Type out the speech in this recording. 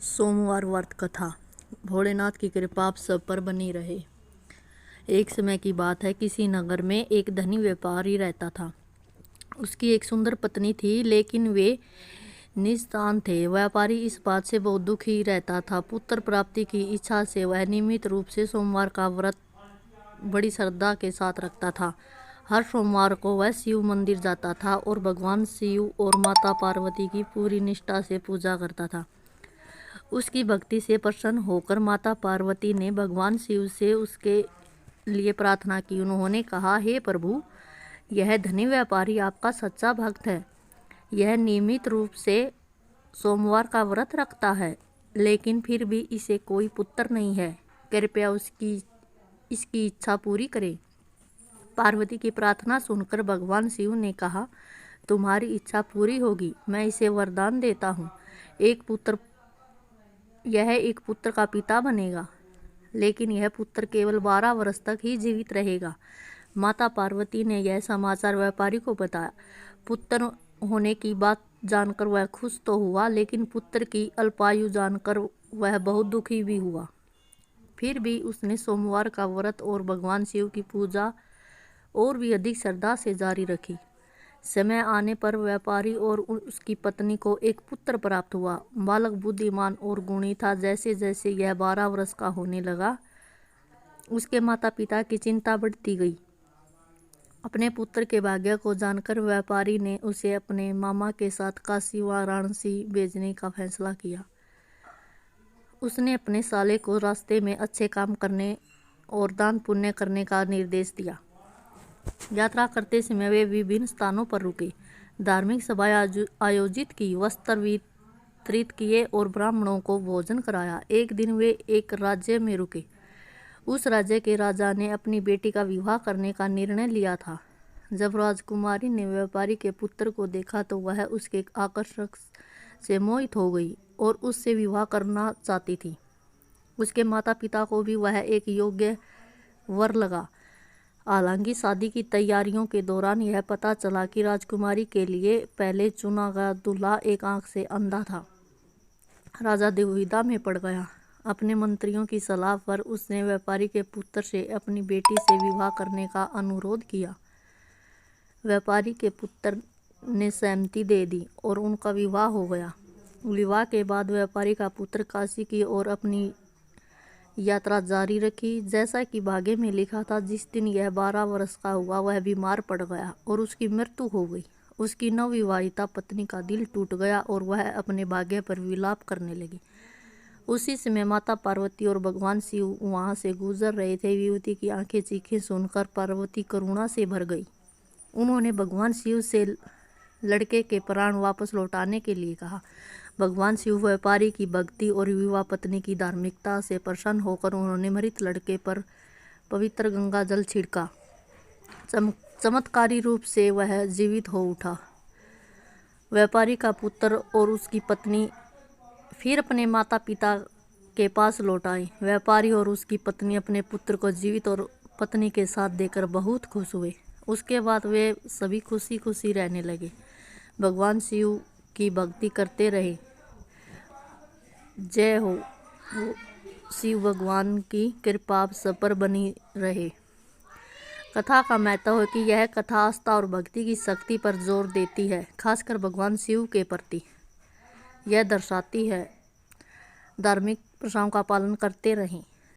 सोमवार व्रत कथा। भोलेनाथ की कृपा आप सब पर बनी रहे। एक समय की बात है, किसी नगर में एक धनी व्यापारी रहता था। उसकी एक सुंदर पत्नी थी, लेकिन वे निस्तान थे। व्यापारी इस बात से बहुत दुखी रहता था। पुत्र प्राप्ति की इच्छा से वह नियमित रूप से सोमवार का व्रत बड़ी श्रद्धा के साथ रखता था। हर सोमवार को वह शिव मंदिर जाता था और भगवान शिव और माता पार्वती की पूरी निष्ठा से पूजा करता था। उसकी भक्ति से प्रसन्न होकर माता पार्वती ने भगवान शिव से उसके लिए प्रार्थना की। उन्होंने कहा, हे प्रभु, यह धनी व्यापारी आपका सच्चा भक्त है। यह नियमित रूप से सोमवार का व्रत रखता है, लेकिन फिर भी इसे कोई पुत्र नहीं है। कृपया इसकी इच्छा पूरी करें। पार्वती की प्रार्थना सुनकर भगवान शिव ने कहा, तुम्हारी इच्छा पूरी होगी। मैं इसे वरदान देता हूँ। यह एक पुत्र का पिता बनेगा, लेकिन यह पुत्र केवल 12 वर्ष तक ही जीवित रहेगा। माता पार्वती ने यह समाचार व्यापारी को बताया। पुत्र होने की बात जानकर वह खुश तो हुआ, लेकिन पुत्र की अल्पायु जानकर वह बहुत दुखी भी हुआ। फिर भी उसने सोमवार का व्रत और भगवान शिव की पूजा और भी अधिक श्रद्धा से जारी रखी। समय आने पर व्यापारी और उसकी पत्नी को एक पुत्र प्राप्त हुआ। बालक बुद्धिमान और गुणी था। जैसे जैसे यह 12 वर्ष का होने लगा, उसके माता पिता की चिंता बढ़ती गई। अपने पुत्र के भाग्य को जानकर व्यापारी ने उसे अपने मामा के साथ काशी वाराणसी भेजने का फैसला किया। उसने अपने साले को रास्ते में अच्छे काम करने और दान पुण्य करने का निर्देश दिया। यात्रा करते समय वे विभिन्न स्थानों पर रुके, धार्मिक सभाएं आयोजित की, वस्त्र वितरित किए और ब्राह्मणों को भोजन कराया। एक दिन वे एक राज्य में रुके। उस राज्य के राजा ने अपनी बेटी का विवाह करने का निर्णय लिया था। जब राजकुमारी ने व्यापारी के पुत्र को देखा तो वह उसके आकर्षण से मोहित हो गई और उससे विवाह करना चाहती थी। उसके माता पिता को भी वह एक योग्य वर लगा। हालांकि शादी की तैयारियों के दौरान यह पता चला कि राजकुमारी के लिए पहले चुना गया दूल्हा एक आंख से अंधा था। राजा दुविधा में पड़ गया। अपने मंत्रियों की सलाह पर उसने व्यापारी के पुत्र से अपनी बेटी से विवाह करने का अनुरोध किया। व्यापारी के पुत्र ने सहमति दे दी और उनका विवाह हो गया। विवाह के बाद व्यापारी का पुत्र काशी की ओर अपनी यात्रा जारी रखी। जैसा कि भाग्य में लिखा था, जिस दिन यह 12 वर्ष का हुआ वह बीमार पड़ गया और उसकी मृत्यु हो गई। उसकी नवविवाहिता पत्नी का दिल टूट गया और वह अपने भाग्य पर विलाप करने लगी। उसी समय माता पार्वती और भगवान शिव वहां से गुजर रहे थे। युवती की आंखें चीखें सुनकर पार्वती करुणा से भर गई। उन्होंने भगवान शिव से लड़के के प्राण वापस लौटाने के लिए कहा। भगवान शिव व्यापारी की भक्ति और विवाह पत्नी की धार्मिकता से प्रसन्न होकर उन्होंने मृत लड़के पर पवित्र गंगा जल छिड़का। चमत्कारी रूप से वह जीवित हो उठा। व्यापारी का पुत्र और उसकी पत्नी फिर अपने माता पिता के पास लौट आए। व्यापारी और उसकी पत्नी अपने पुत्र को जीवित और पत्नी के साथ देखकर बहुत खुश हुए। उसके बाद वे सभी खुशी खुशी रहने लगे, भगवान शिव की भक्ति करते रहे। जय हो। शिव भगवान की कृपा आप सब पर बनी रहे। कथा का महत्व है कि यह कथा आस्था और भक्ति की शक्ति पर जोर देती है, खासकर भगवान शिव के प्रति। यह दर्शाती है धार्मिक प्रथाओं का पालन करते रहें।